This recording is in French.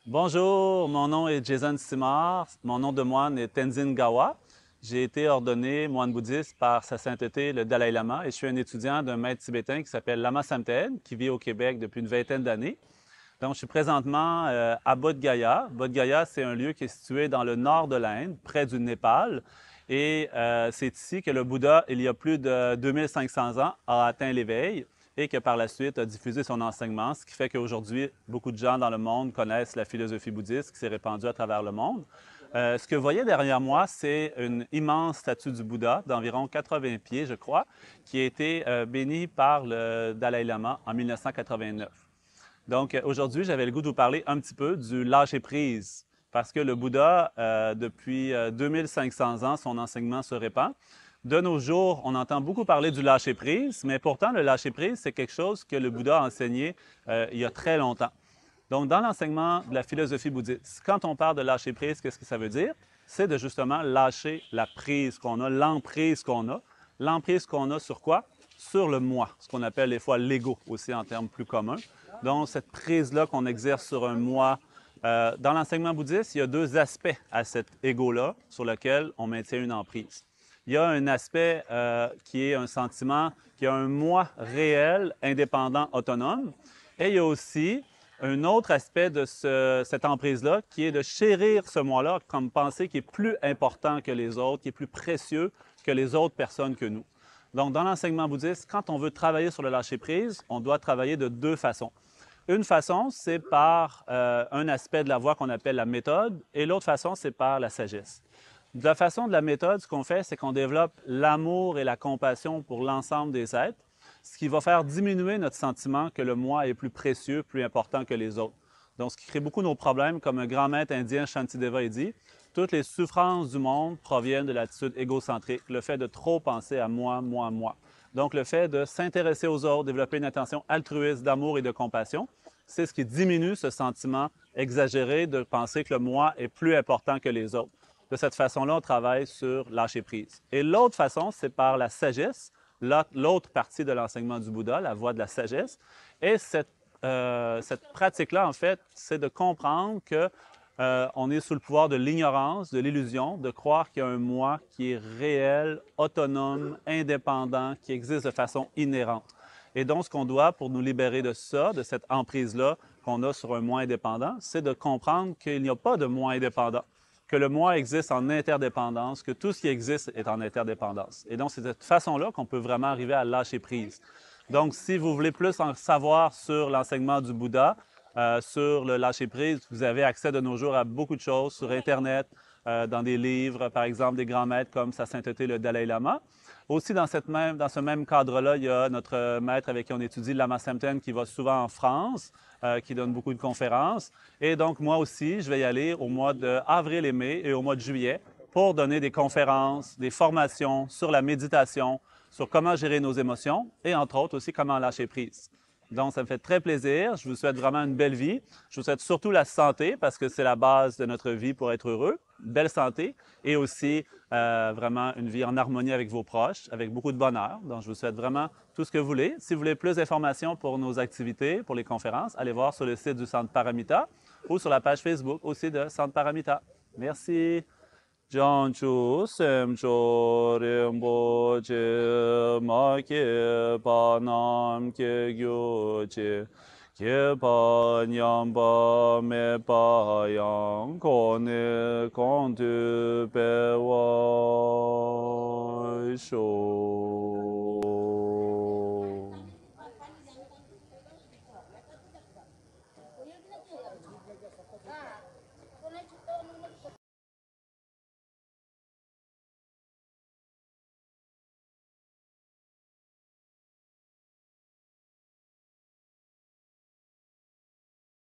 Bonjour, mon nom est Jason Simard. Mon nom de moine est Tenzin Gawa. J'ai été ordonné moine bouddhiste par Sa Sainteté le Dalai Lama et je suis un étudiant d'un maître tibétain qui s'appelle Lama Samten, qui vit au Québec depuis une vingtaine d'années. Donc, je suis présentement à Bodh Gaya. Bodh Gaya, c'est un lieu qui est situé dans le nord de l'Inde, près du Népal. Et c'est ici que le Bouddha, il y a plus de 2500 ans, a atteint l'éveil et que par la suite a diffusé son enseignement, ce qui fait qu'aujourd'hui, beaucoup de gens dans le monde connaissent la philosophie bouddhiste qui s'est répandue à travers le monde. Ce que vous voyez derrière moi, c'est une immense statue du Bouddha d'environ 80 pieds, je crois, qui a été bénie par le Dalai Lama en 1989. Donc, aujourd'hui, j'avais le goût de vous parler un petit peu du lâcher-prise, parce que le Bouddha, depuis 2500 ans, son enseignement se répand. De nos jours, on entend beaucoup parler du lâcher-prise, mais pourtant, le lâcher-prise, c'est quelque chose que le Bouddha a enseigné il y a très longtemps. Donc, dans l'enseignement de la philosophie bouddhiste, quand on parle de lâcher-prise, qu'est-ce que ça veut dire? C'est de justement lâcher la prise qu'on a, l'emprise qu'on a. L'emprise qu'on a sur quoi? Sur le moi, ce qu'on appelle des fois l'ego aussi en termes plus communs. Donc, cette prise-là qu'on exerce sur un moi. Dans l'enseignement bouddhiste, il y a deux aspects à cet ego-là sur lequel on maintient une emprise. Il y a un aspect qui est un sentiment, qui a un moi réel, indépendant, autonome. Et il y a aussi un autre aspect de cette emprise-là qui est de chérir ce moi-là comme pensée qui est plus important que les autres, qui est plus précieux que les autres personnes que nous. Donc, dans l'enseignement bouddhiste, quand on veut travailler sur le lâcher-prise, on doit travailler de deux façons. Une façon, c'est par un aspect de la voie qu'on appelle la méthode, et l'autre façon, c'est par la sagesse. De la façon de la méthode, ce qu'on fait, c'est qu'on développe l'amour et la compassion pour l'ensemble des êtres, ce qui va faire diminuer notre sentiment que le moi est plus précieux, plus important que les autres. Donc, ce qui crée beaucoup nos problèmes, comme un grand maître indien, Shantideva, dit, toutes les souffrances du monde proviennent de l'attitude égocentrique, le fait de trop penser à moi, moi, moi. Donc, le fait de s'intéresser aux autres, développer une attention altruiste d'amour et de compassion, c'est ce qui diminue ce sentiment exagéré de penser que le moi est plus important que les autres. De cette façon-là, on travaille sur lâcher prise. Et l'autre façon, c'est par la sagesse, l'autre partie de l'enseignement du Bouddha, la voie de la sagesse. Et cette pratique-là, en fait, c'est de comprendre que on est sous le pouvoir de l'ignorance, de l'illusion, de croire qu'il y a un moi qui est réel, autonome, indépendant, qui existe de façon inhérente. Et donc, ce qu'on doit pour nous libérer de ça, de cette emprise-là qu'on a sur un moi indépendant, c'est de comprendre qu'il n'y a pas de moi indépendant, que le moi existe en interdépendance, que tout ce qui existe est en interdépendance. Et donc, c'est de cette façon-là qu'on peut vraiment arriver à lâcher prise. Donc, si vous voulez plus en savoir sur l'enseignement du Bouddha, sur le lâcher-prise, vous avez accès de nos jours à beaucoup de choses sur Internet, dans des livres, par exemple, des grands maîtres comme Sa Sainteté le Dalai Lama. Aussi, dans ce même cadre-là, il y a notre maître avec qui on étudie, Lama Samten, qui va souvent en France, qui donne beaucoup de conférences. Et donc, moi aussi, je vais y aller au mois d'avril et mai et au mois de juillet pour donner des conférences, des formations sur la méditation, sur comment gérer nos émotions et, entre autres, aussi comment lâcher prise. Donc, ça me fait très plaisir. Je vous souhaite vraiment une belle vie. Je vous souhaite surtout la santé parce que c'est la base de notre vie pour être heureux. Belle santé et aussi vraiment une vie en harmonie avec vos proches, avec beaucoup de bonheur. Donc, je vous souhaite vraiment tout ce que vous voulez. Si vous voulez plus d'informations pour nos activités, pour les conférences, allez voir sur le site du Centre Paramita ou sur la page Facebook aussi de Centre Paramita. Merci. Janchu semcho rinpo che ma ke pa nam ke gyo che ke pa nyam pa me pa yang ko ne kon tu pe wa sho.